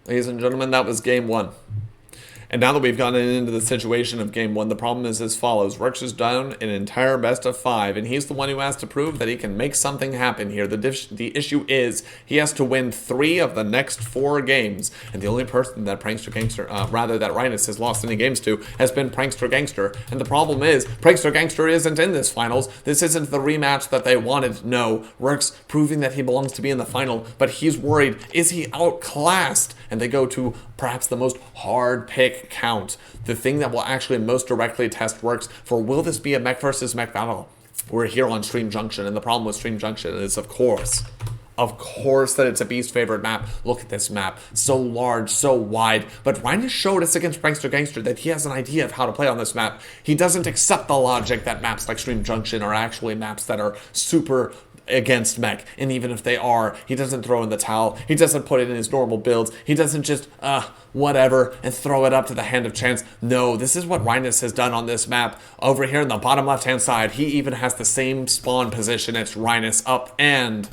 Ladies and gentlemen, that was game one. And now that we've gotten into the situation of game one, the problem is as follows. Rerks is down an entire best of 5, and he's the one who has to prove that he can make something happen here. The issue is he has to win 3 of the next 4 games, and the only person that that Rynus has lost any games to has been Prankster Gangster. And the problem is, Prankster Gangster isn't in this finals. This isn't the rematch that they wanted. No, Rerks proving that he belongs to be in the final, but he's worried, is he outclassed? And they go to perhaps the most hard pick count, the thing that will actually most directly test Rerks for will this be a mech versus mech battle. We're here on Stream Junction, and the problem with Stream Junction is, of course, that it's a Beast favorite map. Look at this map, so large, so wide, but Rynus showed us against Prankster Gangster that he has an idea of how to play on this map. He doesn't accept the logic that maps like Stream Junction are actually maps that are super against mech, and even if they are, he doesn't throw in the towel. He doesn't put it in his normal builds. He doesn't just whatever and throw it up to the hand of chance. No, this is what Rynus has done on this map. Over here in the bottom left hand side, he even has the same spawn position as Rynus up, and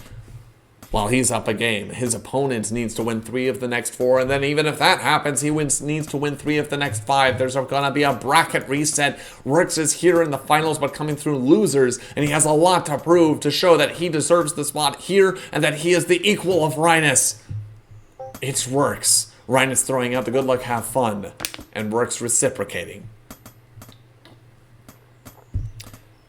while he's up a game, his opponent needs to win 3 of the next 4, and then even if that happens, he needs to win 3 of the next 5. There's gonna be a bracket reset. Rerks is here in the finals, but coming through losers, and he has a lot to prove to show that he deserves the spot here, and that he is the equal of Rynus. It's Rerks. Rynus throwing out the good luck, have fun, and Rerks reciprocating.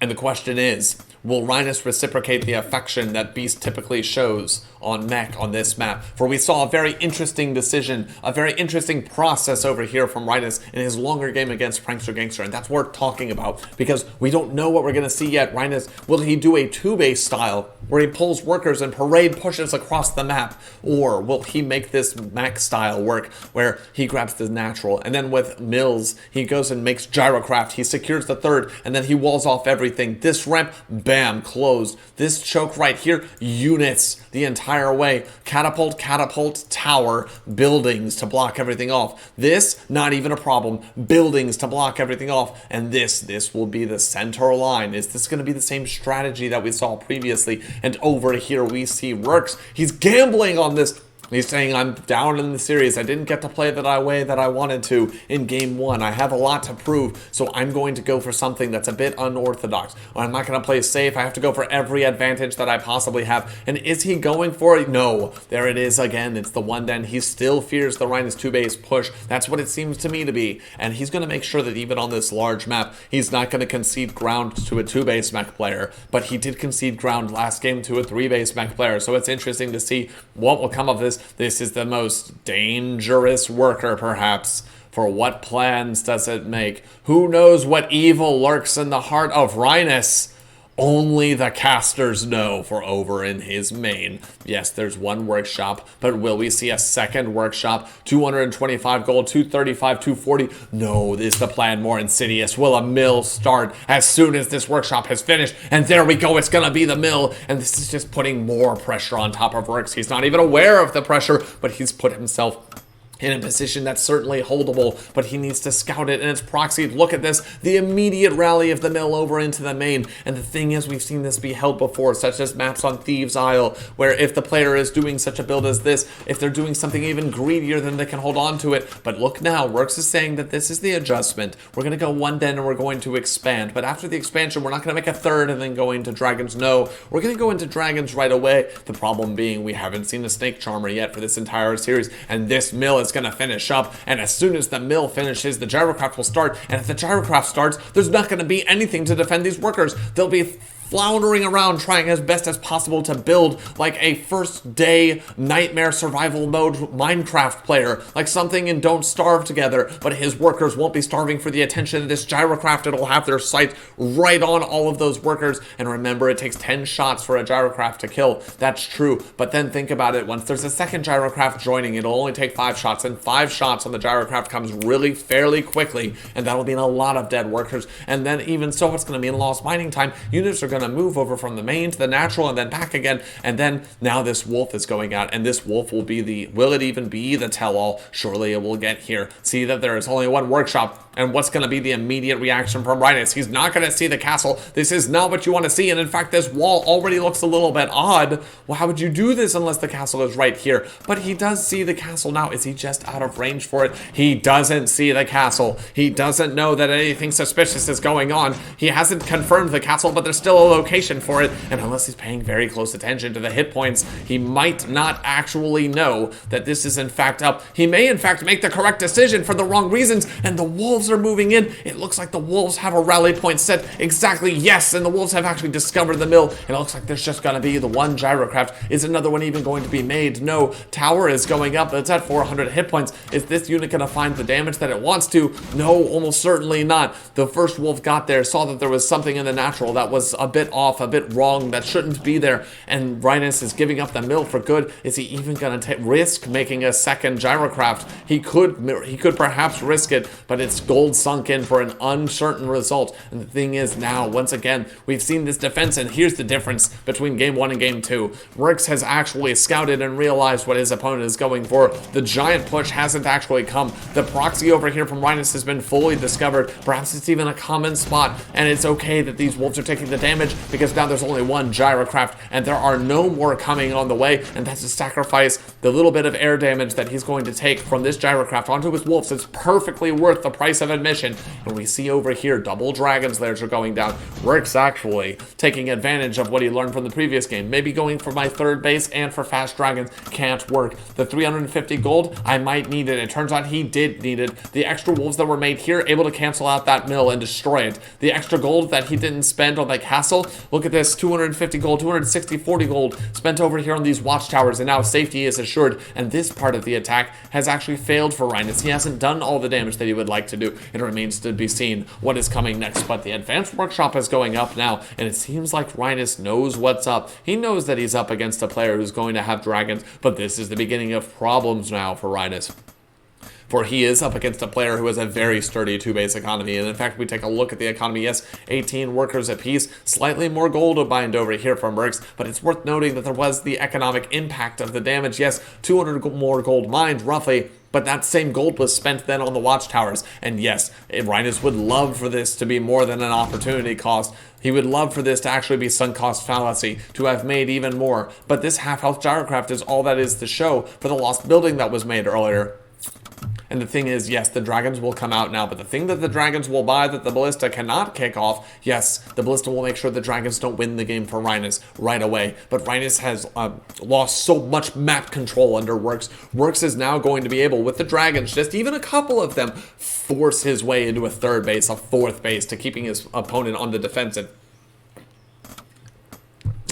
And the question is, will Rynus reciprocate the affection that Beast typically shows on mech on this map? For we saw a very interesting decision, a very interesting process over here from Rynus in his longer game against Prankster Gangster, and that's what we're talking about, because we don't know what we're going to see yet. Rynus, will he do a 2-base style, where he pulls workers and parade pushes across the map, or will he make this mech style work, where he grabs the natural, and then with Mills, he goes and makes Gyrocraft, he secures the 3rd, and then he walls off everything. This ramp, bam, closed. This choke right here, units the entire way. Catapult, tower, buildings to block everything off. This, not even a problem. Buildings to block everything off. And this will be the center line. Is this going to be the same strategy that we saw previously? And over here we see Rerks. He's gambling on this. He's saying, I'm down in the series. I didn't get to play that way that I wanted to in game 1. I have a lot to prove, so I'm going to go for something that's a bit unorthodox. I'm not going to play safe. I have to go for every advantage that I possibly have. And is he going for it? No. There it is again. It's the 1-den. He still fears the Rynus 2-base push. That's what it seems to me to be. And he's going to make sure that even on this large map, he's not going to concede ground to a 2-base mech player. But he did concede ground last game to a 3-base mech player. So it's interesting to see what will come of this. This is the most dangerous worker, perhaps. For what plans does it make? Who knows what evil lurks in the heart of Rynus? Only the casters know, for over in his main. Yes, there's one workshop, but will we see a second workshop? 225 gold, 235, 240. No, is the plan more insidious? Will a mill start as soon as this workshop has finished? And there we go, it's gonna be the mill. And this is just putting more pressure on top of Rerks. He's not even aware of the pressure, but he's put himself in a position that's certainly holdable, but he needs to scout it, and it's proxied. Look at this, the immediate rally of the mill over into the main. And the thing is, we've seen this be held before, such as maps on Thieves' Isle, where if the player is doing such a build as this, if they're doing something even greedier, then they can hold on to it. But look now, Rerks is saying that this is the adjustment. We're going to go 1-den and we're going to expand, but after the expansion, we're not going to make a 3rd and then go into Dragons. No, we're going to go into Dragons right away. The problem being, we haven't seen a Snake Charmer yet for this entire series, and this mill is going to finish up, and as soon as the mill finishes, the Gyrocraft will start, and if the Gyrocraft starts, there's not going to be anything to defend these workers. They'll be floundering around trying as best as possible to build like a first day nightmare survival mode Minecraft player, like something in Don't Starve Together, but his workers won't be starving for the attention of this Gyrocraft. It'll have their sights right on all of those workers, and remember, it takes 10 shots for a Gyrocraft to kill. That's true, but then think about it, once there's a second Gyrocraft joining, it'll only take 5 shots, and 5 shots on the Gyrocraft comes really fairly quickly, and that'll mean a lot of dead workers, and then even so, it's going to mean lost mining time. Units are going going to move over from the main to the natural and then back again. And then now this wolf is going out, and this wolf will be will it even be the tell-all? Surely it will get here. See that there is only one workshop. And what's going to be the immediate reaction from Rynus? He's not going to see the castle. This is not what you want to see. And in fact, this wall already looks a little bit odd. Well, how would you do this unless the castle is right here? But he does see the castle now. Is he just out of range for it? He doesn't see the castle. He doesn't know that anything suspicious is going on. He hasn't confirmed the castle, but there's still a location for it. And unless he's paying very close attention to the hit points, he might not actually know that this is in fact up. He may in fact make the correct decision for the wrong reasons. And the wolves are moving in. It looks like the wolves have a rally point set exactly. Yes, and the wolves have actually discovered the mill. And it looks like there's just going to be the one gyrocraft. Is another one even going to be made? No. Tower is going up. It's at 400 hit points. Is this unit going to find the damage that it wants to? No, almost certainly not. The first wolf got there, saw that there was something in the natural that was a bit off, a bit wrong, that shouldn't be there. And Rynus is giving up the mill for good. Is he even going to risk making a second gyrocraft? He could perhaps risk it, but it's gold sunk in for an uncertain result. And the thing is now, once again, we've seen this defense, and here's the difference between game 1 and game 2. Rerks has actually scouted and realized what his opponent is going for. The giant push hasn't actually come. The proxy over here from Rynus has been fully discovered. Perhaps it's even a common spot, and it's okay that these wolves are taking the damage because now there's only one gyrocraft, and there are no more coming on the way, and that's to sacrifice the little bit of air damage that he's going to take from this gyrocraft onto his wolves. It's perfectly worth the price of admission. And we see over here double dragons layers are going down. Rerks actually taking advantage of what he learned from the previous game. Maybe going for my third base and for fast dragons can't work. The 350 gold, I might need it. It turns out he did need it. The extra wolves that were made here, able to cancel out that mill and destroy it. The extra gold that he didn't spend on the castle, look at this, 250 gold, 260, 40 gold spent over here on these watchtowers, and now safety is assured. And this part of the attack has actually failed for Rynus. He hasn't done all the damage that he would like to do. It remains to be seen what is coming next, but the advanced workshop is going up now, and it seems like Rynus knows what's up. He knows that he's up against a player who's going to have dragons, but this is the beginning of problems now for Rynus. For he is up against a player who has a very sturdy 2-base economy. And in fact, we take a look at the economy. Yes, 18 workers apiece, slightly more gold to bind over here from Rerks, but it's worth noting that there was the economic impact of the damage. Yes, 200 more gold mined, roughly, but that same gold was spent then on the watchtowers. And yes, Rynus would love for this to be more than an opportunity cost. He would love for this to actually be sunk cost fallacy, to have made even more. But this half-health gyrocraft is all that is to show for the lost building that was made earlier. And the thing is, yes, the dragons will come out now, but the thing that the dragons will buy that the ballista cannot kick off, yes, the ballista will make sure the dragons don't win the game for Rynus right away. But Rynus has lost so much map control under Rerks. Rerks is now going to be able, with the dragons, just even a couple of them, force his way into a third base, a fourth base, to keeping his opponent on the defensive.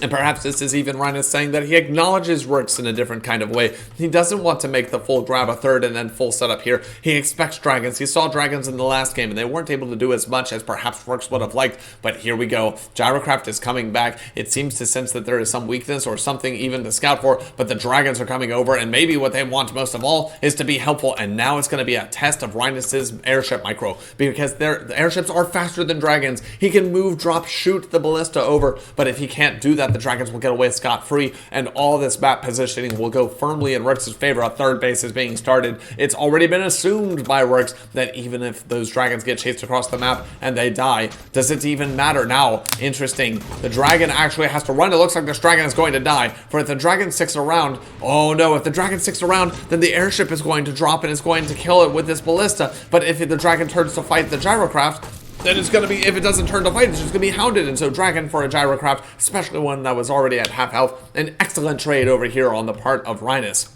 And perhaps this is even Rynus saying that he acknowledges Rerks in a different kind of way. He doesn't want to make the full grab a third and then full setup here. He expects dragons. He saw dragons in the last game, and they weren't able to do as much as perhaps Rerks would have liked. But here we go. Gyrocraft is coming back. It seems to sense that there is some weakness or something even to scout for, but the dragons are coming over, and maybe what they want most of all is to be helpful. And now it's going to be a test of Rynus's airship micro, because the airships are faster than dragons. He can move, drop, shoot the ballista over, but if he can't do that, the dragons will get away scot-free, and all this map positioning will go firmly in Rerks' favor. A third base is being started. It's already been assumed by Rerks that even if those dragons get chased across the map and they die, does it even matter? Now, interesting, the dragon actually has to run. It looks like this dragon is going to die. For if the dragon sticks around, oh no, if the dragon sticks around, then the airship is going to drop and it's going to kill it with this ballista. But if the dragon turns to fight the gyrocraft, then it's going to be, if it doesn't turn to fight, it's just going to be hounded. And so dragon for a gyrocraft, especially one that was already at half health, an excellent trade over here on the part of Rynus.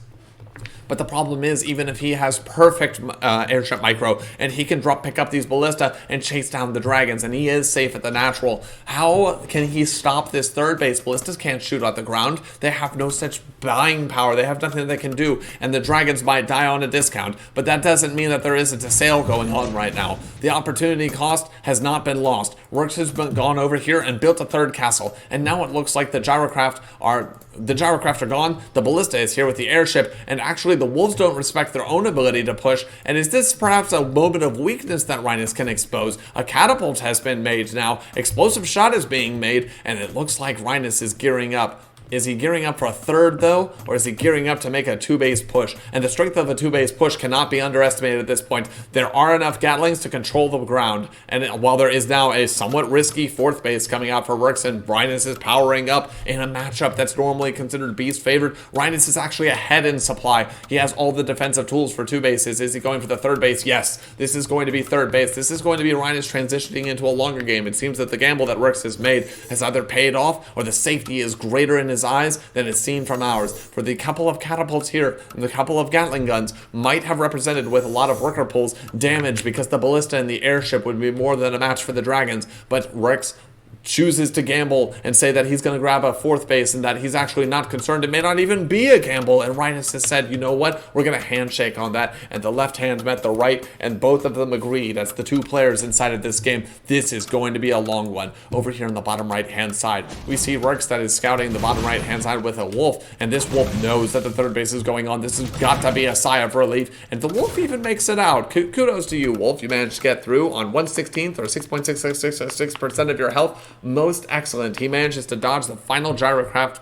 But the problem is, even if he has perfect airship micro and he can pick up these ballista and chase down the dragons, and he is safe at the natural, how can he stop this third base? Ballistas can't shoot at the ground. They have no such buying power. They have nothing they can do, and the dragons might die on a discount, but that doesn't mean that there isn't a sale going on right now. The opportunity cost has not been lost. Rerks has gone over here and built a third castle, and now it looks like the gyrocraft are gone. The ballista is here with the airship, and actually the the Wolves don't respect their own ability to push, and is this perhaps a moment of weakness that Rynus can expose? A catapult has been made now, explosive shot is being made, and it looks like Rynus is gearing up. Is he gearing up for a third, though? Or is he gearing up to make a two-base push? And the strength of a two-base push cannot be underestimated at this point. There are enough Gatlings to control the ground. And while there is now a somewhat risky fourth base coming out for Rerks, and Rynus is powering up in a matchup that's normally considered Beast favored, Rynus is actually ahead in supply. He has all the defensive tools for two bases. Is he going for the third base? Yes. This is going to be third base. This is going to be Rynus transitioning into a longer game. It seems that the gamble that Rerks has made has either paid off, or the safety is greater in his eyes than is seen from ours. For the couple of catapults here and the couple of Gatling guns might have represented, with a lot of worker pulls, damage, because the ballista and the airship would be more than a match for the dragons. But Rerks chooses to gamble and say that he's going to grab a fourth base and that he's actually not concerned. It may not even be a gamble, and Rynus has said, you know what, we're going to handshake on that, and the left hand met the right, and both of them agreed. As the two players inside of this game, this is going to be a long one. Over here on the bottom right hand side, we see Rerks that is scouting the bottom right hand side with a wolf, and this wolf knows that the third base is going on. This has got to be a sigh of relief, and the wolf even makes it out. Kudos to you, wolf. You managed to get through on 1/16 or 6.666% of your health. Most excellent. He manages to dodge the final gyrocraft,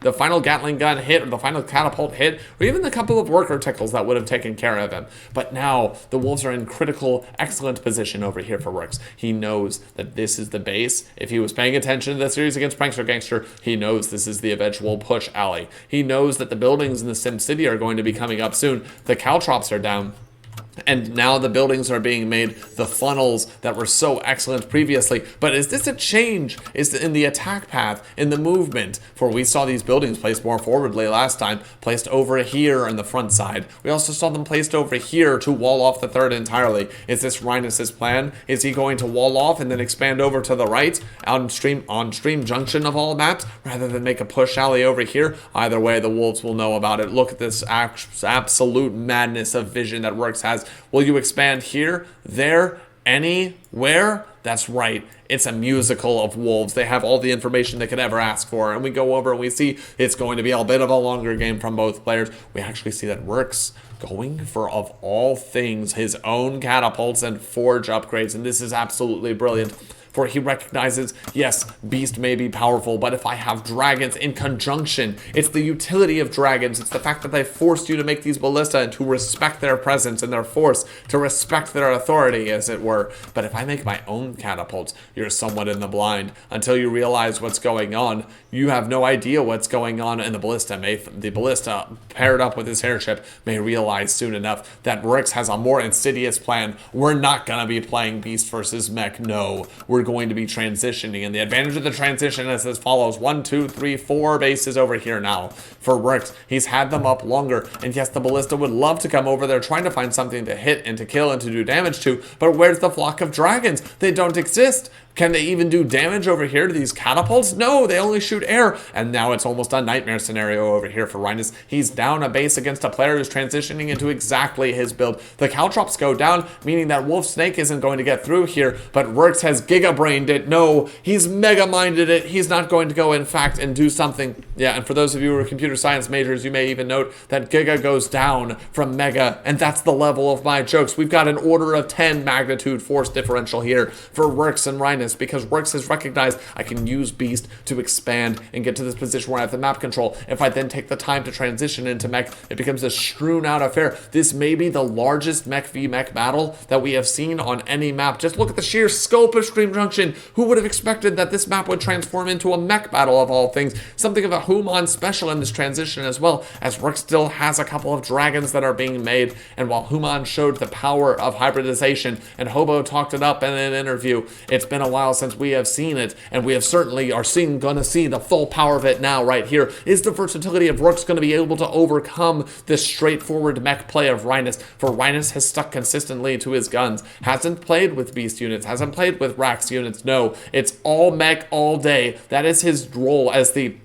the final Gatling gun hit, or the final catapult hit, or even the couple of worker tickles that would have taken care of him. But now the Wolves are in critical, excellent position over here for Rerks. He knows that this is the base. If he was paying attention to the series against Prankster Gangster, he knows this is the eventual push alley. He knows that the buildings in the Sim City are going to be coming up soon. The caltrops are down, and now the buildings are being made, the funnels that were so excellent previously. But is this a change? Is in the attack path, in the movement? For we saw these buildings placed more forwardly last time, placed over here on the front side. We also saw them placed over here to wall off the third entirely. Is this Rynus' plan? Is he going to wall off and then expand over to the right, on stream Junction of all maps, rather than make a push alley over here? Either way, the Wolves will know about it. Look at this absolute madness of vision that Rerks has. Will you expand here, there, anywhere? That's right. It's a musical of wolves. They have all the information they could ever ask for. And we go over and we see it's going to be a bit of a longer game from both players. We actually see that Rerks going for, of all things, his own catapults and forge upgrades. And this is absolutely brilliant. For he recognizes, yes, Beast may be powerful, but if I have dragons in conjunction, it's the utility of dragons. It's the fact that they forced you to make these ballista and to respect their presence and their force, to respect their authority, as it were. But if I make my own catapults, you're somewhat in the blind. Until you realize what's going on, you have no idea what's going on, and the ballista paired up with this airship may realize soon enough that Rerks has a more insidious plan. We're not going to be playing Beast versus Mech. No, we're going to be transitioning, and the advantage of the transition is as follows: 1, 2, 3, 4 bases over here now for Rerks. He's had them up longer, and yes, the ballista would love to come over there trying to find something to hit and to kill and to do damage to, but where's the flock of dragons? They don't exist. Can they even do damage over here to these catapults? No, they only shoot air. And now it's almost a nightmare scenario over here for Rynus. He's down a base against a player who's transitioning into exactly his build. The caltrops go down, meaning that Wolf Snake isn't going to get through here, but Rerks has giga-brained it. No, he's mega-minded it. He's not going to go, in fact, and do something. Yeah, and for those of you who are computer science majors, you may even note that giga goes down from mega, and that's the level of my jokes. We've got an order of 10 magnitude force differential here for Rerks and Rynus, because Rerks has recognized I can use Beast to expand and get to this position where I have the map control. If I then take the time to transition into mech, it becomes a strewn out affair. This may be the largest mech v mech battle that we have seen on any map. Just look at the sheer scope of Stream Junction. Who would have expected that this map would transform into a mech battle of all things? Something of a Human special in this transition, as well as Rerks still has a couple of dragons that are being made. And while Human showed the power of hybridization and Hobo talked it up in an interview, it's been a while since we have seen it, and we have certainly are gonna see the full power of it now right here. Is the versatility of Rerks going to be able to overcome this straightforward mech play of Rynus? For Rynus has stuck consistently to his guns, hasn't played with Beast units, hasn't played with Rerks units. No, it's all mech all day. That is his role as the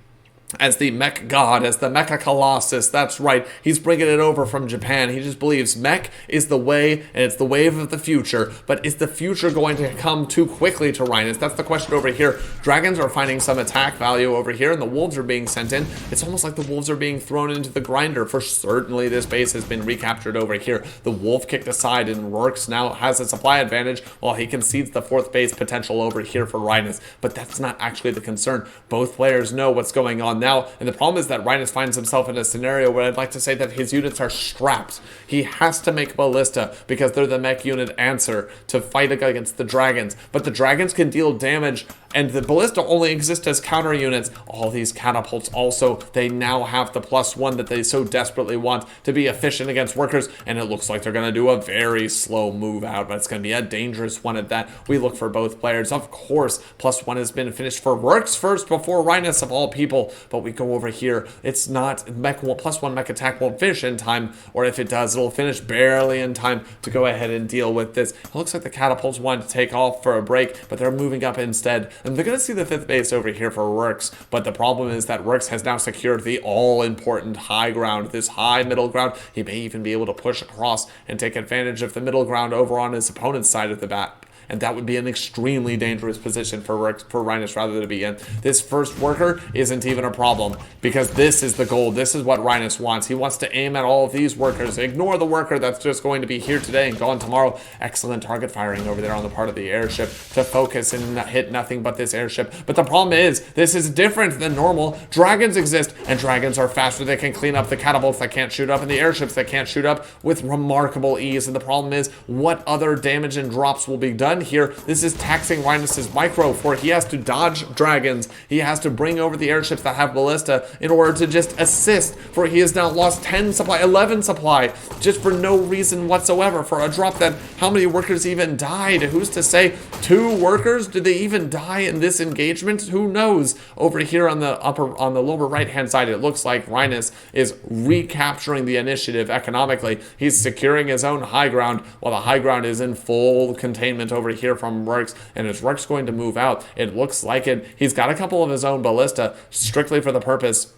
as the mech god, as the mecha colossus. That's right, he's bringing it over from Japan. He just believes mech is the way, and it's the wave of the future. But is the future going to come too quickly to Rynus? That's the question over here. Dragons are finding some attack value over here, and the wolves are being sent in. It's almost like the wolves are being thrown into the grinder, for certainly this base has been recaptured over here. The wolf kicked aside, and Rerks now has a supply advantage while he concedes the 4th base potential over here for Rynus. But that's not actually the concern. Both players know what's going on now, and the problem is that Rynus finds himself in a scenario where I'd like to say that his units are strapped. He has to make ballista because they're the mech unit answer to fight against the dragons, but the dragons can deal damage, and the ballista only exist as counter units. All these catapults also, they now have the +1 that they so desperately want to be efficient against workers, and it looks like they're going to do a very slow move out, but it's going to be a dangerous one at that. We look for both players. Of course, +1 has been finished for Rerks first before Rynus of all people, but we go over here. It's not mech +1 mech attack won't finish in time, or if it does, it'll finish barely in time to go ahead and deal with this. It looks like the catapults wanted to take off for a break, but they're moving up instead, and they're going to see the 5th base over here for Rerks. But the problem is that Rerks has now secured the all-important high ground, this high middle ground. He may even be able to push across and take advantage of the middle ground over on his opponent's side of the bat. And that would be an extremely dangerous position for Rynus rather to be in. This first worker isn't even a problem, because this is the goal. This is what Rynus wants. He wants to aim at all of these workers. Ignore the worker that's just going to be here today and gone tomorrow. Excellent target firing over there on the part of the airship to focus and hit nothing but this airship. But the problem is, this is different than normal. Dragons exist, and dragons are faster. They can clean up the catapults that can't shoot up and the airships that can't shoot up with remarkable ease. And the problem is, what other damage and drops will be done here? This is taxing Rynus's micro, for he has to dodge dragons. He has to bring over the airships that have ballista in order to just assist, for he has now lost 10 supply, 11 supply, just for no reason whatsoever, for a drop that how many workers even died? Who's to say? 2 workers? Did they even die in this engagement? Who knows? Over here on the lower right hand side, it looks like Rynus is recapturing the initiative economically. He's securing his own high ground, while the high ground is in full containment over here from Rerks. And is Rerks going to move out? It looks like it. He's got a couple of his own ballista, strictly for the purpose,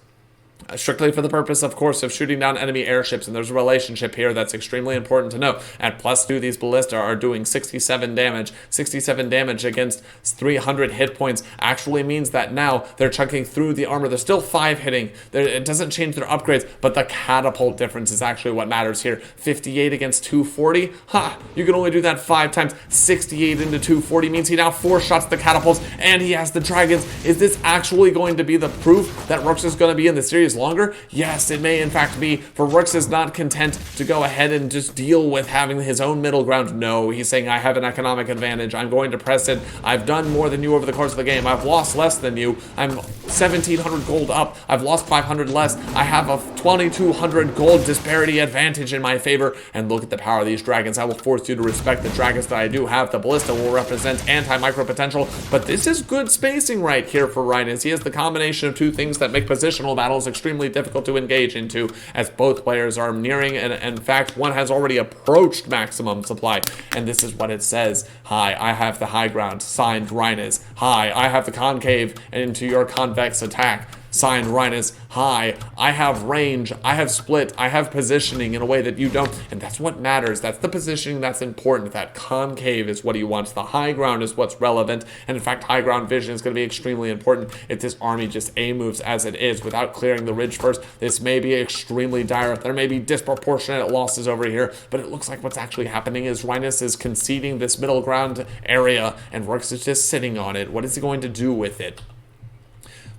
of course, of shooting down enemy airships. And there's a relationship here that's extremely important to know. At +2, these ballista are doing 67 damage. 67 damage against 300 hit points actually means that now they're chunking through the armor. They're still 5 hitting. It doesn't change their upgrades, but the catapult difference is actually what matters here. 58 against 240? Ha! You can only do that 5 times. 68 into 240 means he now 4-shots the catapults, and he has the dragons. Is this actually going to be the proof that Rerks is going to be in the series longer? Yes, it may in fact be, for Rerks is not content to go ahead and just deal with having his own middle ground. No, he's saying, I have an economic advantage. I'm going to press it. I've done more than you over the course of the game. I've lost less than you. I'm 1,700 gold up. I've lost 500 less. I have a 2,200 gold disparity advantage in my favor. And look at the power of these dragons. I will force you to respect the dragons that I do have. The ballista will represent anti-micro potential, but this is good spacing right here for Rynus. He has the combination of 2 things that make positional battles extremely difficult to engage into, as both players are nearing, and in fact, one has already approached maximum supply. And this is what it says. Hi, I have the high ground. Signed, Rynus. Hi, I have the concave into your convex attack. Signed, Rynus. Hi, I have range, I have split, I have positioning in a way that you don't, and that's what matters. That's the positioning that's important. That concave is what he wants. The high ground is what's relevant, and in fact, high ground vision is going to be extremely important if this army just A-moves as it is without clearing the ridge first. This may be extremely dire. There may be disproportionate losses over here, but it looks like what's actually happening is Rynus is conceding this middle ground area, and Rerks is just sitting on it. What is he going to do with it?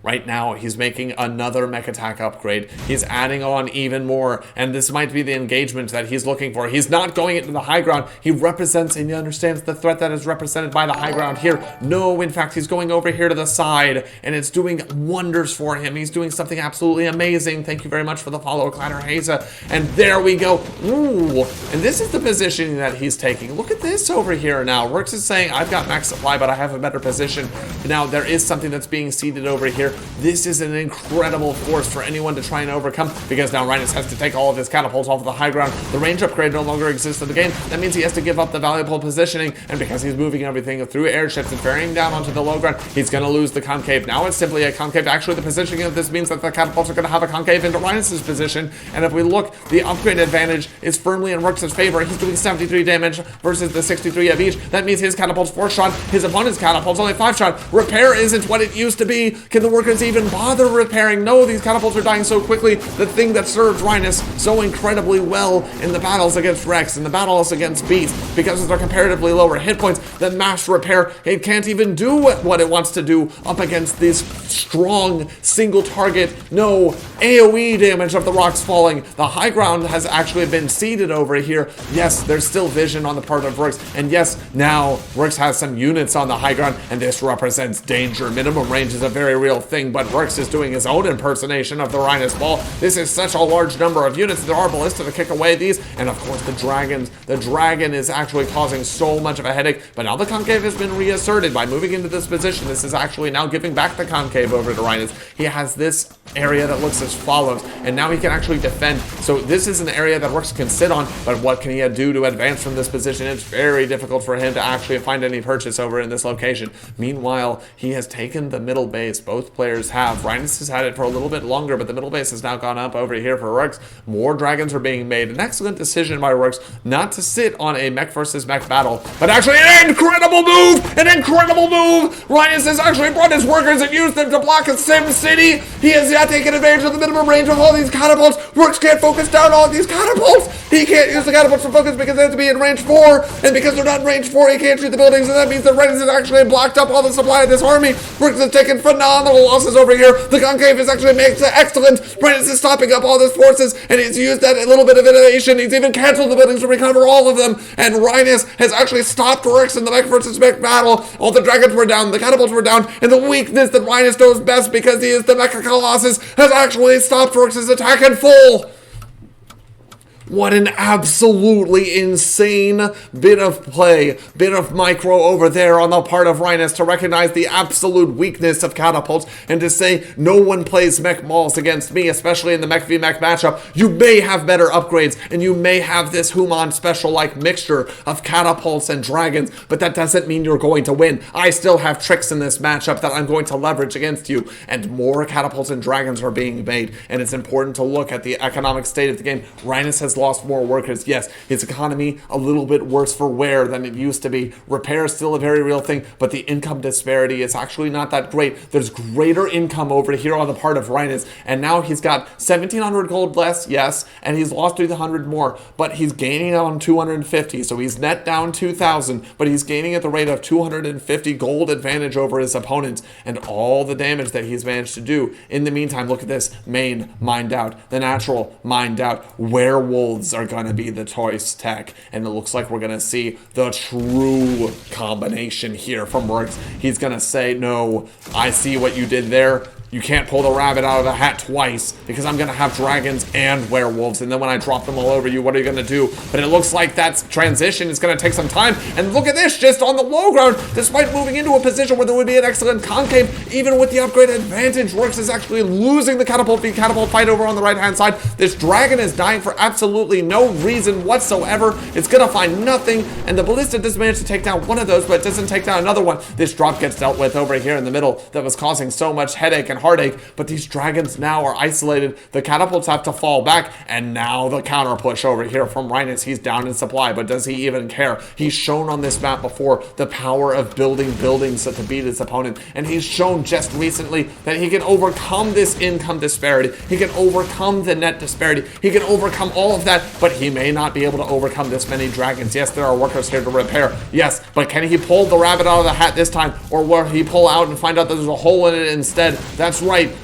Right now, he's making another mech attack upgrade. He's adding on even more, and this might be the engagement that he's looking for. He's not going into the high ground. He represents and he understands the threat that is represented by the high ground here. No, in fact, he's going over here to the side, and it's doing wonders for him. He's doing something absolutely amazing. Thank you very much for the follow, Clatterhaza. And there we go. Ooh, and this is the positioning that he's taking. Look at this over here now. Rerks is saying, I've got max supply, but I have a better position. Now, there is something that's being seeded over here. This is an incredible force for anyone to try and overcome, because now Rynus has to take all of his catapults off of the high ground. The range upgrade no longer exists in the game. That means he has to give up the valuable positioning, and because he's moving everything through airships and ferrying down onto the low ground, he's going to lose the concave. Now it's simply a concave. Actually, the positioning of this means that the catapults are going to have a concave into Rynus' position, and if we look, the upgrade advantage is firmly in Rerks' favor. He's doing 73 damage versus the 63 of each. That means his catapult's 4-shot, his opponent's catapult's only 5-shot. Repair isn't what it used to be. Can the workers even bother repairing? No, these catapults are dying so quickly. The thing that served Rynus so incredibly well in the battles against Rerks and the battles against Beast, because of their comparatively lower hit points, that mass repair, it can't even do what it wants to do up against this strong single target, no AoE damage of the rocks falling. The high ground has actually been seeded over here. Yes, there's still vision on the part of Rerks, and yes, now Rerks has some units on the high ground, and this represents danger. Minimum range is a very real thing, but Rerks is doing his own impersonation of the Rynus ball. This is such a large number of units. There are ballista to kick away these, and of course the dragons. The dragon is actually causing so much of a headache, but now the concave has been reasserted by moving into this position. This is actually now giving back the concave over to Rynus. He has this area that looks as follows, and now he can actually defend. So this is an area that Rerks can sit on, but what can he do to advance from this position? It's very difficult for him to actually find any purchase over in this location. Meanwhile, he has taken the middle base. Both players have. Rynus has had it for a little bit longer, but the middle base has now gone up over here for Rerks. More dragons are being made. An excellent decision by Rerks not to sit on a mech versus mech battle, but actually an incredible move! An incredible move! Rynus has actually brought his workers and used them to block a Sim City. He has not taken advantage of the minimum range of all these catapults. Rerks can't focus down all these catapults. He can't use the catapults for focus because they have to be in range 4, and because they're not in range 4, he can't shoot the buildings, and that means that Rynus has actually blocked up all the supply of this army. Rerks has taken phenomenal losses over here. The concave is actually makes it excellent. Rynus is stopping up all his forces, and he's used that little bit of innovation. He's even canceled the buildings to recover all of them, and Rynus has actually stopped Rerks in the mech versus mech battle. All the dragons were down, the catapults were down, and the weakness that Rynus knows best, because he is the Mecha Colossus, has actually stopped Rerks' attack in full. What an absolutely insane bit of play, bit of micro over there on the part of Rynus to recognize the absolute weakness of catapults and to say, no one plays mech mauls against me, especially in the mech v mech matchup. You may have better upgrades, and you may have this Human special-like mixture of catapults and dragons, but that doesn't mean you're going to win. I still have tricks in this matchup that I'm going to leverage against you, and more catapults and dragons are being made, and it's important to look at the economic state of the game. Rynus has lost more workers. Yes, his economy a little bit worse for wear than it used to be. Repair is still a very real thing, but the income disparity is actually not that great. There's greater income over here on the part of Rynus, and now he's got 1,700 gold less, yes, and he's lost 300 more, but he's gaining on 250, so he's net down 2,000, but he's gaining at the rate of 250 gold advantage over his opponents, and all the damage that he's managed to do. In the meantime, look at this. Main mined out, the natural mined out, werewolves are going to be the choice tech, and it looks like we're going to see the true combination here from Rerks. He's going to say, no, I see what you did there. You can't pull the rabbit out of the hat twice, because I'm going to have dragons and werewolves, and then when I drop them all over you, what are you going to do? But it looks like that transition is going to take some time, and look at this, just on the low ground, despite moving into a position where there would be an excellent concave, even with the upgrade advantage, Rerks is actually losing the catapult fight over on the right-hand side. This dragon is dying for absolutely no reason whatsoever. It's going to find nothing, and the ballista does manage to take down one of those, but it doesn't take down another one. This drop gets dealt with over here in the middle that was causing so much headache and heartache, but these dragons now are isolated. The catapults have to fall back, and now the counter push over here from Rynus. He's down in supply, but does he even care? He's shown on this map before the power of building buildings to beat his opponent, and he's shown just recently that he can overcome this income disparity. He can overcome the net disparity. He can overcome all of that, but he may not be able to overcome this many dragons. Yes, there are workers here to repair. Yes, but can he pull the rabbit out of the hat this time, or will he pull out and find out that there's a hole in it instead? That's right.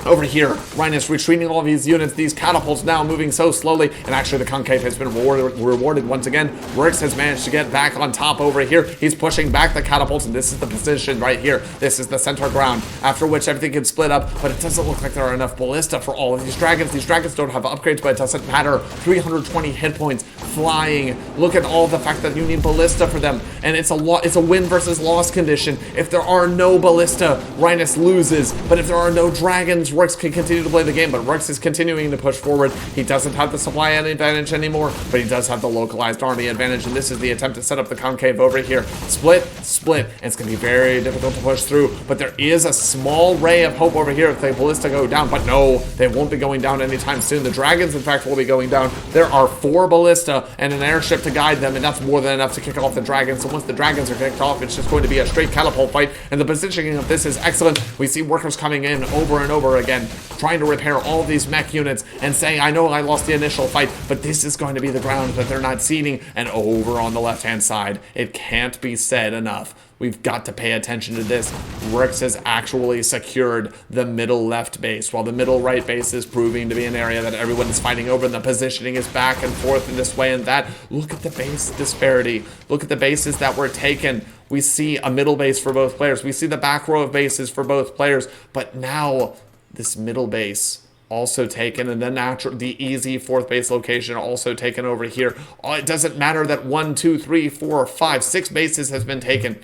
Over here, Rynus retreating all these units, these catapults now moving so slowly, and actually the concave has been rewarded once again. Rerks has managed to get back on top over here. He's pushing back the catapults, and this is the position right here. This is the center ground, after which everything can split up, but it doesn't look like there are enough ballista for all of these dragons. These dragons don't have upgrades, but it doesn't matter. 320 hit points, flying. Look at all the fact that you need ballista for them, and it's a win versus loss condition. If there are no ballista, Rynus loses, but if there are no dragons, Rerks can continue to play the game, but Rerks is continuing to push forward. He doesn't have the supply advantage anymore, but he does have the localized army advantage, and this is the attempt to set up the concave over here. Split, and it's going to be very difficult to push through, but there is a small ray of hope over here if the ballista go down, but no, they won't be going down anytime soon. The dragons, in fact, will be going down. There are 4 ballista and an airship to guide them, and that's more than enough to kick off the dragons, so once the dragons are kicked off, it's just going to be a straight catapult fight, and the positioning of this is excellent. We see workers coming in over and over again, trying to repair all these mech units and saying, I know I lost the initial fight, but this is going to be the ground that they're not ceding. And over on the left-hand side, it can't be said enough. We've got to pay attention to this. Rerks has actually secured the middle left base, while the middle right base is proving to be an area that everyone is fighting over, and the positioning is back and forth in this way and that. Look at the base disparity. Look at the bases that were taken. We see a middle base for both players. We see the back row of bases for both players, but now this middle base also taken, and then the easy 4th base location also taken over here. Oh, it doesn't matter that 1, 2, 3, 4, 5, 6 bases has been taken.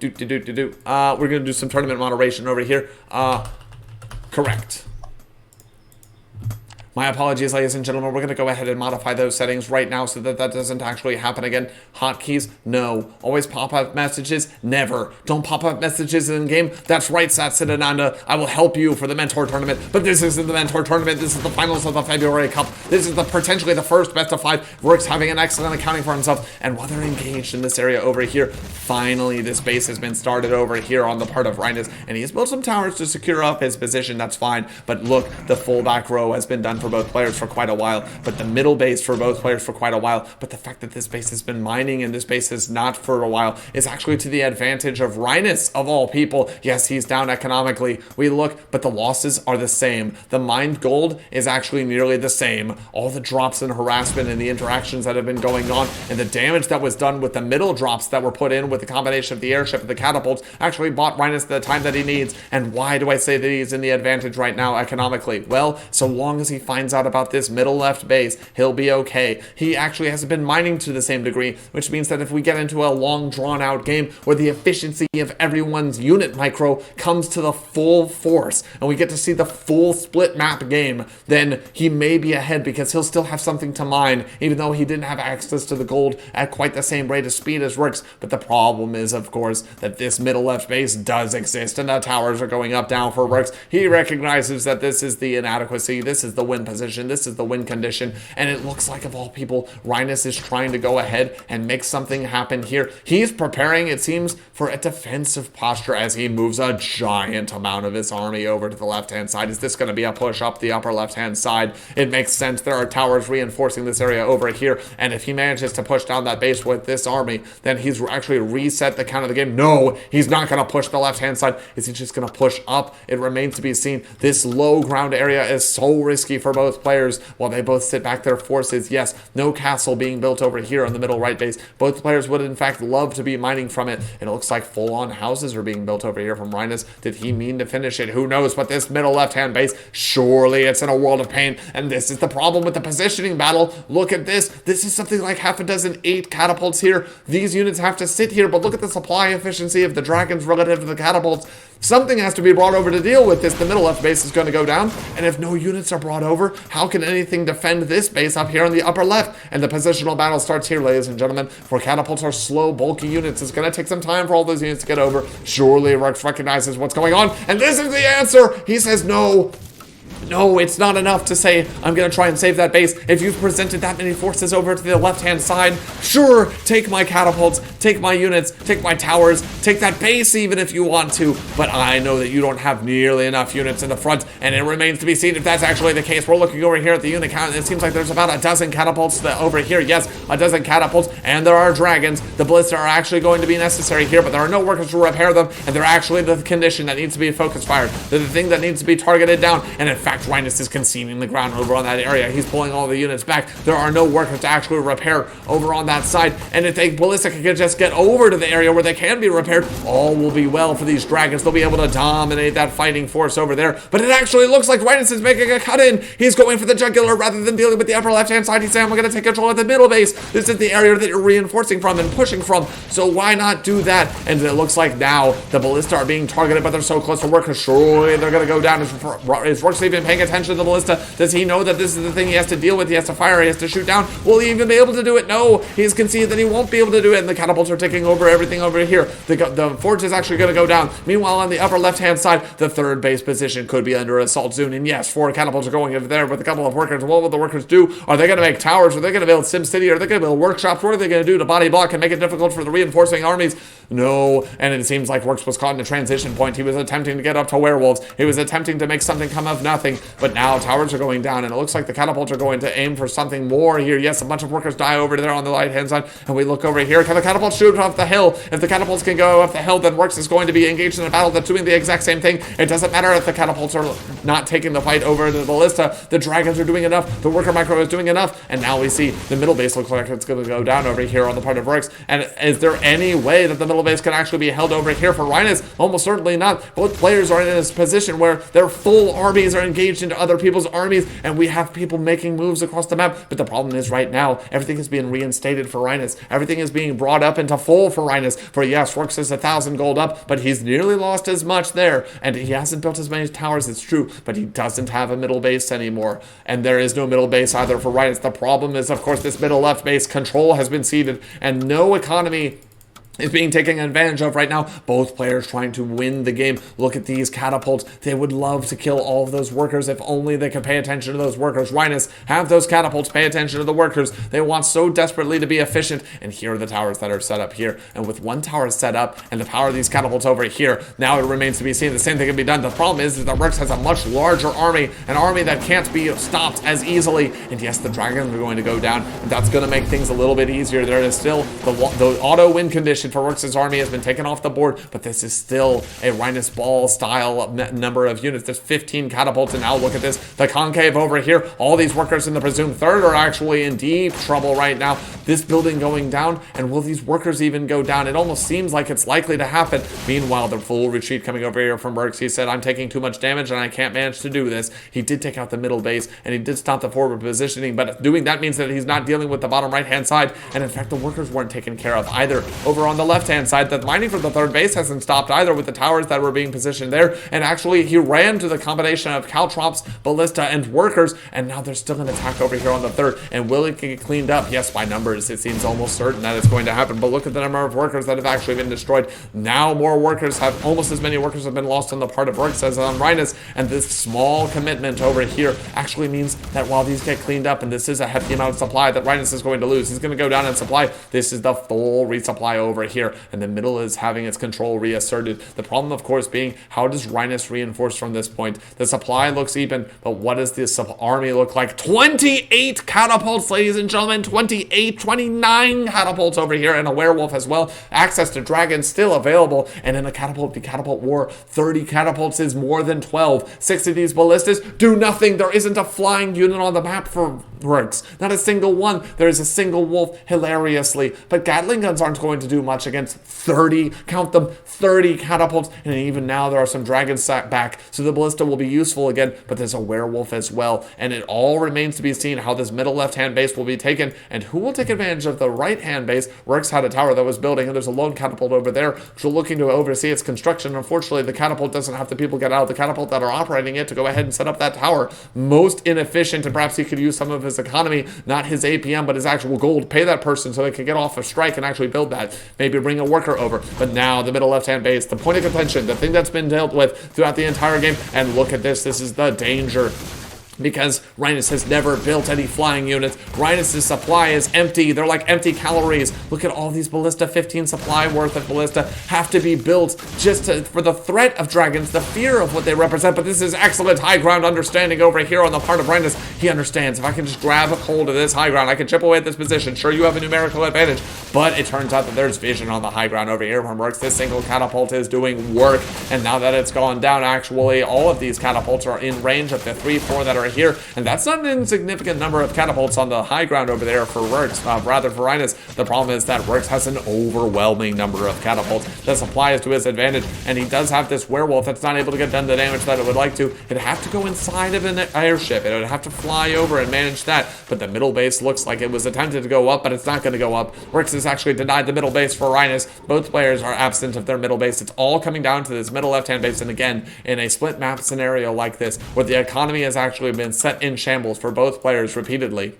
We're gonna do some tournament moderation over here. Correct. My apologies, ladies and gentlemen. We're going to go ahead and modify those settings right now so that that doesn't actually happen again. Hotkeys, no. Always pop-up messages, never. Don't pop-up messages in-game. That's right, Satsudananda. I will help you for the Mentor Tournament, but this isn't the Mentor Tournament. This is the finals of the February Cup. This is potentially the first best of 5. Rerks having an excellent accounting for himself, and while they're engaged in this area over here, finally this base has been started over here on the part of Rynus, and he has built some towers to secure up his position. That's fine, but look, the full back row has been done for both players for quite a while, but the middle base for both players for quite a while. But the fact that this base has been mining and this base is not for a while is actually to the advantage of Rynus, of all people. Yes, he's down economically. We look, but the losses are the same. The mined gold is actually nearly the same. All the drops and harassment and the interactions that have been going on and the damage that was done with the middle drops that were put in with the combination of the airship and the catapults actually bought Rynus the time that he needs. And why do I say that he's in the advantage right now economically? Well, so long as he finds out about this middle left base, he'll be okay. He actually hasn't been mining to the same degree, which means that if we get into a long drawn out game where the efficiency of everyone's unit micro comes to the full force and we get to see the full split map game, then he may be ahead because he'll still have something to mine, even though he didn't have access to the gold at quite the same rate of speed as Rerks. But the problem is, of course, that this middle left base does exist and the towers are going up down for Rerks. He recognizes that this is the inadequacy, this is the win position, this is the win condition, and it looks like, of all people, Rynus is trying to go ahead and make something happen here. He's preparing, it seems, for a defensive posture as he moves a giant amount of his army over to the left-hand side. Is this going to be a push up the upper left-hand side? It makes sense. There are towers reinforcing this area over here, and if he manages to push down that base with this army, then he's actually reset the count of the game. No, he's not going to push the left-hand side. Is he just going to push up? It remains to be seen. This low ground area is so risky for both players while they both sit back their forces. Yes, no castle being built over here on the middle right base. Both players would in fact love to be mining from it, and it looks like full-on houses are being built over here from Rynus. Did he mean to finish it? Who knows? But this middle left-hand base, surely it's in a world of pain, and this is the problem with the positioning battle. Look at this. This is something like half a dozen 8 catapults here. These units have to sit here, but look at the supply efficiency of the dragons relative to the catapults. Something has to be brought over to deal with this. The middle left base is going to go down, and if no units are brought over, how can anything defend this base up here on the upper left? And the positional battle starts here, ladies and gentlemen. For catapults are slow, bulky units. It's going to take some time for all those units to get over. Surely Rerks recognizes what's going on, and this is the answer. He says no. No, it's not enough to say, I'm going to try and save that base. If you've presented that many forces over to the left-hand side, sure, take my catapults, take my units, take my towers, take that base even if you want to, but I know that you don't have nearly enough units in the front, and it remains to be seen if that's actually the case. We're looking over here at the unit count, and it seems like there's about a dozen catapults over here. Yes, a dozen catapults, and there are dragons. The ballista are actually going to be necessary here, but there are no workers to repair them, and they're actually the condition that needs to be focus fired. They're the thing that needs to be targeted down, and in fact, Rynus is conceding the ground over on that area. He's pulling all the units back. There are no workers to actually repair over on that side, and if they ballista can just get over to the area where they can be repaired, all will be well for these dragons. They'll be able to dominate that fighting force over there, but it actually looks like Rynus is making a cut in. He's going for the jugular rather than dealing with the upper left-hand side. He's saying, I'm going to take control of the middle base. This is the area that you're reinforcing from and pushing from, so why not do that? And it looks like now the ballista are being targeted, but they're so close to workers. Surely they're going to go down. Is Rerks even paying attention to the ballista? Does he know that this is the thing he has to deal with? He has to fire, he has to shoot down. Will he even be able to do it? No, he's conceded that he won't be able to do it, and the catapults are taking over everything over here. The forge is actually going to go down. Meanwhile, on the upper left-hand side, the third base position could be under assault soon, and yes, 4 catapults are going over there with a couple of workers. What will the workers do? Are they going to make towers? Are they going to build SimCity? Are they going to build workshops? What are they going to do to body block and make it difficult for the reinforcing armies? No, and it seems like Rerks was caught in a transition point. He was attempting to get up to werewolves. He was attempting to make something come of nothing, but now towers are going down, and it looks like the catapults are going to aim for something more here. Yes, a bunch of workers die over there on the right-hand side, and we look over here. Can the catapults shoot off the hill? If the catapults can go up the hill, then Rerks is going to be engaged in a battle that's doing the exact same thing. It doesn't matter if the catapults are not taking the fight over the ballista. The dragons are doing enough. The worker micro is doing enough, and now we see the middle base looks like it's going to go down over here on the part of Rerks. And is there any way that the middle base can actually be held over here for Rynus? Almost certainly not. Both players are in this position where their full armies are engaged into other people's armies, and we have people making moves across the map. But the problem is right now, everything is being reinstated for Rynus. Everything is being brought up into full for Rynus. For yes, Rerks is 1,000 gold up, but he's nearly lost as much there, and he hasn't built as many towers, it's true, but he doesn't have a middle base anymore, and there is no middle base either for Rynus. The problem is, of course, this middle left base control has been ceded, and no economy is being taken advantage of right now. Both players trying to win the game. Look at these catapults. They would love to kill all of those workers if only they could pay attention to those workers. Rynus, have those catapults pay attention to the workers. They want so desperately to be efficient, and here are the towers that are set up here. And with one tower set up and the power of these catapults over here, now it remains to be seen. The same thing can be done. The problem is that Rerks has a much larger army, an army that can't be stopped as easily. And yes, the dragons are going to go down, and that's going to make things a little bit easier. There is still the auto win condition for Rerks' army has been taken off the board, but this is still a Rynus ball style number of units. There's 15 catapults, and now look at this. The concave over here. All these workers in the presumed third are actually in deep trouble right now. This building going down, and will these workers even go down? It almost seems like it's likely to happen. Meanwhile, the full retreat coming over here from Rerks. He said, I'm taking too much damage, and I can't manage to do this. He did take out the middle base, and he did stop the forward positioning, but doing that means that he's not dealing with the bottom right-hand side, and in fact, the workers weren't taken care of either. Over on the left-hand side, the mining for the third base hasn't stopped either with the towers that were being positioned there, and actually he ran to the combination of caltrops, ballista, and workers, and now there's still an attack over here on the third. And will it get cleaned up? Yes, by numbers it seems almost certain that it's going to happen, but look at the number of workers that have actually been destroyed. Now more workers have, almost as many workers have been lost on the part of Rerks as on Rynus, and this small commitment over here actually means that while these get cleaned up, and this is a hefty amount of supply that Rynus is going to lose, he's going to go down in supply. This is the full resupply over here, and the middle is having its control reasserted. The problem, of course, being how does Rynus reinforce from this point? The supply looks even, but what does this army look like? 28 catapults, ladies and gentlemen, 29 catapults over here, and a werewolf as well. Access to dragons still available, and in a catapult war, 30 catapults is more than 12. 6 of these ballistas do nothing. There isn't a flying unit on the map for Rerks. Not a single one. There is a single wolf, hilariously, but Gatling guns aren't going to do much against 30, count them, 30 catapults, and even now there are some dragons sat back, so the ballista will be useful again, but there's a werewolf as well, and it all remains to be seen how this middle left-hand base will be taken, and who will take advantage of the right-hand base. Rerks had a tower that was building, and there's a lone catapult over there, which are looking to oversee its construction. Unfortunately, the catapult doesn't have the people get out of the catapult that are operating it to go ahead and set up that tower. Most inefficient, and perhaps he could use some of his economy, not his APM, but his actual gold. Pay that person so they can get off a strike and actually build that. Maybe bring a worker over. But now the middle left-hand base, the point of contention, the thing that's been dealt with throughout the entire game. And look at this. This is the danger. Because Rynus has never built any flying units. Rynus' supply is empty. They're like empty calories. Look at all these ballista, 15 supply worth of ballista have to be built just for the threat of dragons, the fear of what they represent. But this is excellent high ground understanding over here on the part of Rynus. He understands if I can just grab a hold of this high ground, I can chip away at this position. Sure, you have a numerical advantage, but it turns out that there's vision on the high ground over here from Rerks. This single catapult is doing work, and now that it's gone down, actually, all of these catapults are in range of the 3-4 that are here, and that's not an insignificant number of catapults on the high ground over there for Rerks, rather for Rynus. The problem is that Rerks has an overwhelming number of catapults. The supply is to his advantage, and he does have this werewolf that's not able to get done the damage that it would like to. It'd have to go inside of an airship. It would have to fly over and manage that, but the middle base looks like it was attempted to go up, but it's not going to go up. Rerks has actually denied the middle base for Rynus. Both players are absent of their middle base. It's all coming down to this middle left-hand base, and again, in a split map scenario like this, where the economy has actually been set in shambles for both players repeatedly,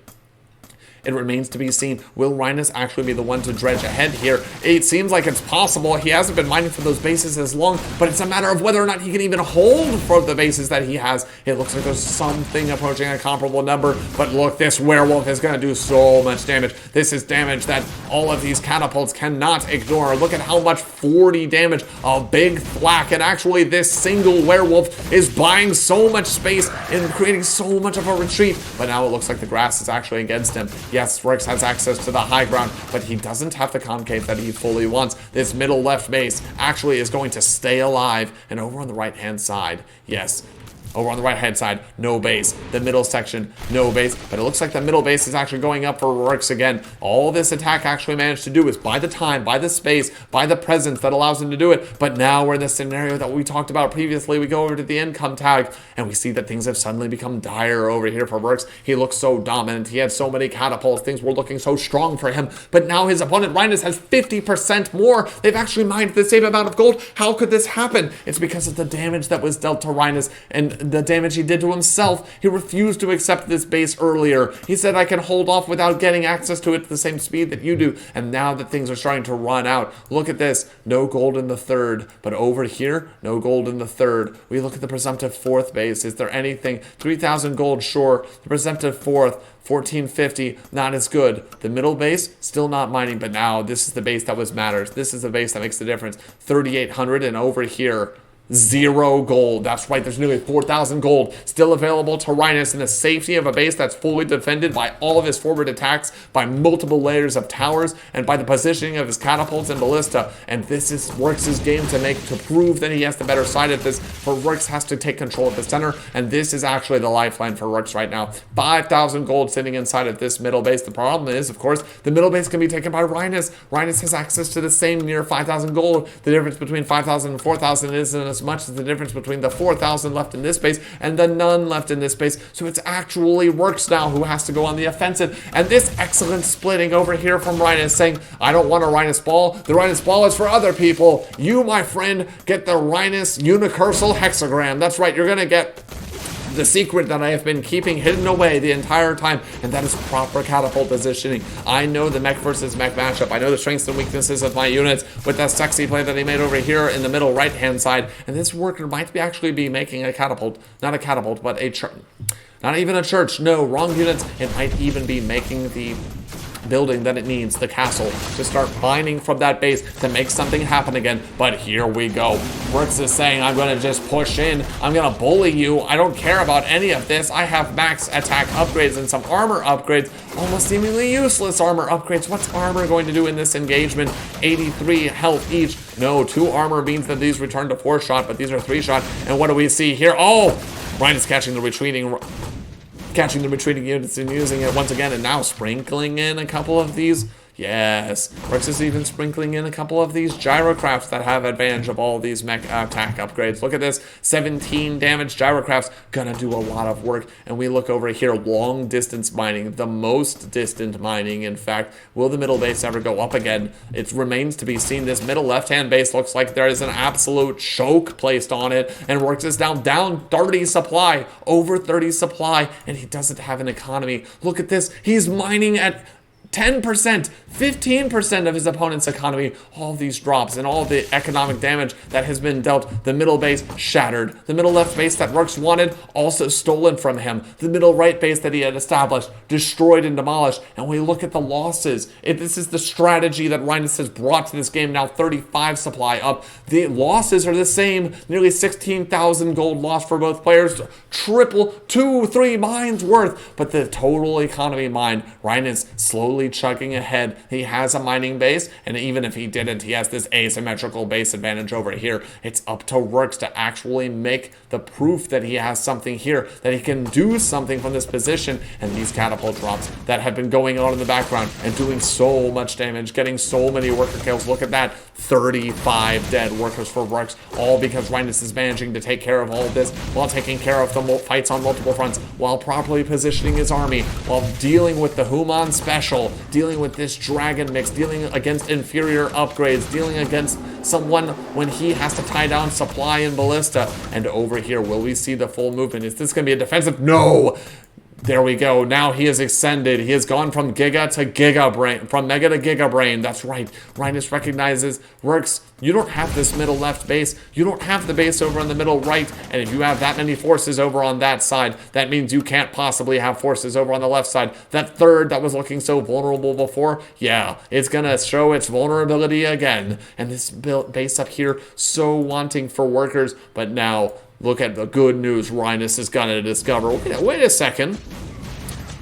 it remains to be seen. Will Rynus actually be the one to dredge ahead here? It seems like it's possible. He hasn't been mining for those bases as long, but it's a matter of whether or not he can even hold for the bases that he has. It looks like there's something approaching a comparable number, but look, this werewolf is going to do so much damage. This is damage that all of these catapults cannot ignore. Look at how much 40 damage, a big thwack, and actually this single werewolf is buying so much space and creating so much of a retreat, but now it looks like the grass is actually against him. Yes, Rerks has access to the high ground, but he doesn't have the concave that he fully wants. This middle left base actually is going to stay alive. And over on the right-hand side, yes, over on the right-hand side, no base. The middle section, no base. But it looks like the middle base is actually going up for Rerks again. All this attack actually managed to do is buy the time, buy the space, buy the presence that allows him to do it. But now we're in the scenario that we talked about previously. We go over to the income tag, and we see that things have suddenly become dire over here for Rerks. He looks so dominant. He had so many catapults. Things were looking so strong for him. But now his opponent, Rynus, has 50% more. They've actually mined the same amount of gold. How could this happen? It's because of the damage that was dealt to Rynus and the damage he did to himself. He refused to accept this base earlier. He said, I can hold off without getting access to it at the same speed that you do. And now that things are starting to run out, look at this. No gold in the third. But over here, no gold in the third. We look at the presumptive fourth base. Is there anything? 3,000 gold, sure. The presumptive fourth, 1450, not as good. The middle base, still not mining, but now this is the base that matters. This is the base that makes the difference. 3,800, and over here, 0 gold. That's right, there's nearly 4,000 gold still available to Rynus in the safety of a base that's fully defended by all of his forward attacks, by multiple layers of towers, and by the positioning of his catapults and ballista. And this is Rerks' game to prove that he has the better side of this, for Rerks has to take control of the center, and this is actually the lifeline for Rerks right now. 5,000 gold sitting inside of this middle base. The problem is, of course, the middle base can be taken by Rynus. Rynus has access to the same near 5,000 gold. The difference between 5,000 and 4,000 isn't as much as the difference between the 4,000 left in this base and the none left in this base. So it's actually Rerks now who has to go on the offensive. And this excellent splitting over here from Rynus, saying, I don't want a Rynus ball. The Rynus ball is for other people. You, my friend, get the Rynus unicursal hexagram. That's right, you're going to get the secret that I have been keeping hidden away the entire time, and that is proper catapult positioning. I know the mech versus mech matchup. I know the strengths and weaknesses of my units with that sexy play that he made over here in the middle right-hand side, and this worker might actually be making a catapult. Not a catapult, but a church. Not even a church. No, wrong units. It might even be making the building that it needs, the castle, to start mining from that base to make something happen again. But here we go. Rerks is saying, I'm going to just push in. I'm going to bully you. I don't care about any of this. I have max attack upgrades and some armor upgrades. Almost seemingly useless armor upgrades. What's armor going to do in this engagement? 83 health each. No, 2 armor means that these return to 4 shot, but these are 3 shot. And what do we see here? Oh! Rynus catching the retreating units and using it once again, and now sprinkling in a couple of these Yes. Rerks is even sprinkling in a couple of these gyrocrafts that have advantage of all these mech attack upgrades. Look at this. 17 damage gyrocrafts. Gonna do a lot of work. And we look over here. Long distance mining. The most distant mining, in fact. Will the middle base ever go up again? It remains to be seen. This middle left-hand base looks like there is an absolute choke placed on it. And Rerks is down 30 supply. Over 30 supply. And he doesn't have an economy. Look at this. He's mining at 10%, 15% of his opponent's economy. All these drops and all the economic damage that has been dealt. The middle base shattered. The middle left base that Rerks wanted also stolen from him. The middle right base that he had established destroyed and demolished. And we look at the losses. This is the strategy that Rynus has brought to this game. Now 35 supply up. The losses are the same. Nearly 16,000 gold lost for both players. Triple 2-3 mines worth. But the total economy mine, Rynus slowly chugging ahead. He has a mining base, and even if he didn't, he has this asymmetrical base advantage over here. It's up to Rerks to actually make the proof that he has something here, that he can do something from this position. And these catapult drops that have been going on in the background and doing so much damage, getting so many worker kills. Look at that. 35 dead workers for Rerks, all because Rynus is managing to take care of all of this while taking care of the fights on multiple fronts, while properly positioning his army, while dealing with the Human special, dealing with this dragon mix, dealing against inferior upgrades, dealing against someone when he has to tie down supply and ballista. And over here, will we see the full movement? Is this going to be a defensive? No! There we go. Now he has extended. He has gone from Giga to Giga Brain, from Mega to Giga Brain. That's right. Rynus recognizes, Rerks, you don't have this middle left base. You don't have the base over on the middle right. And if you have that many forces over on that side, that means you can't possibly have forces over on the left side. That third that was looking so vulnerable before, yeah, it's going to show its vulnerability again. And this base up here, so wanting for workers, but now look at the good news Rynus is going to discover. Wait a second.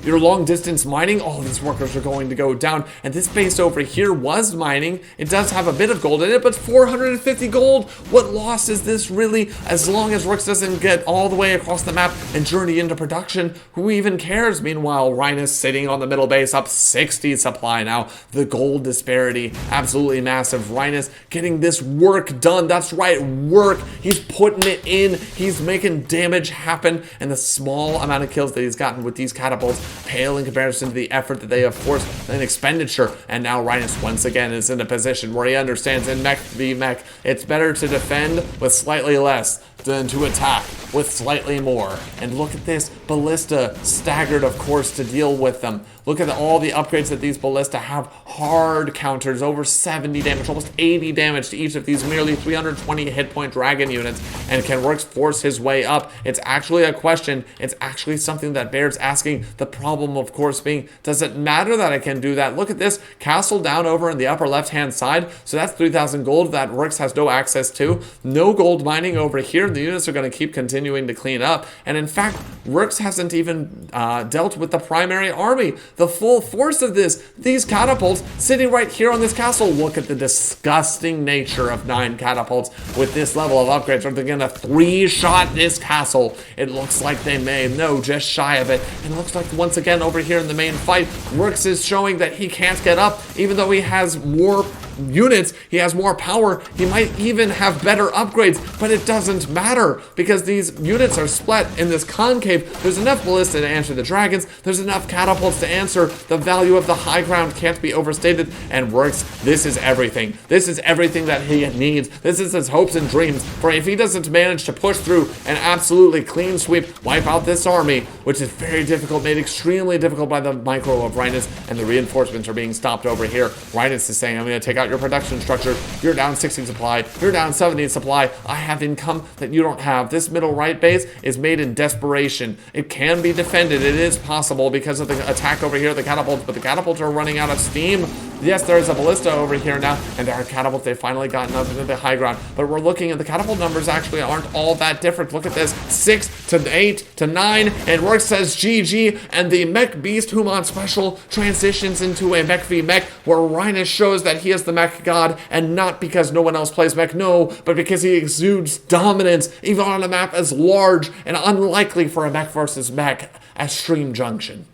Your long distance mining, all these workers are going to go down. And this base over here was mining. It does have a bit of gold in it, but 450 gold. What loss is this really? As long as Rerks doesn't get all the way across the map and journey into production, who even cares? Meanwhile, Rynus sitting on the middle base, up 60 supply now. The gold disparity, absolutely massive. Rynus getting this work done. That's right, work. He's putting it in. He's making damage happen. And the small amount of kills that he's gotten with these catapults pale in comparison to the effort that they have forced and expenditure. And now Rynus once again is in a position where he understands in mech v mech, it's better to defend with slightly less than to attack with slightly more. And look at this, ballista staggered, of course, to deal with them. Look at all the upgrades that these ballista have. Hard counters, over 70 damage, almost 80 damage to each of these merely 320 hit point dragon units. And can Rerks force his way up? It's actually a question. It's actually something that bears asking. The problem, of course, being, does it matter that I can do that? Look at this castle down over in the upper left-hand side. So that's 3,000 gold that Rerks has no access to. No gold mining over here. The units are going to keep continuing to clean up. And in fact, Rerks hasn't even dealt with the primary army. The full force of these catapults sitting right here on this castle. Look at the disgusting nature of 9 catapults with this level of upgrades. Are they going to 3-shot this castle? It looks like they may. No, just shy of it. And it looks like once again over here in the main fight, Rerks is showing that he can't get up, even though he has more units, he has more power, he might even have better upgrades, but it doesn't matter because these units are split in this concave. There's enough ballista to answer the dragons, there's enough catapults to answer. The value of the high ground can't be overstated, and Rerks, this is everything. This is everything that he needs. This is his hopes and dreams, for if he doesn't manage to push through and absolutely clean sweep, wipe out this army, which is very difficult, made extremely difficult by the micro of Rynus, and the reinforcements are being stopped over here. Rynus is saying, I'm going to take out your production structure. You're down 16 supply. You're down 17 supply. I have income that you don't have. This middle right base is made in desperation. It can be defended. It is possible because of the attack over here, the catapults, but the catapults are running out of steam. Yes, there is a ballista over here now, and there are catapults. They've finally gotten up into the high ground, but we're looking at the catapult numbers actually aren't all that different. Look at this, 6 to 8 to 9, and Rerks says GG, and the Mech Beast Human Special transitions into a Mech v Mech, where Rynus shows that he is the Mech God, and not because no one else plays Mech, no, but because he exudes dominance, even on a map as large and unlikely for a Mech versus Mech as Junction.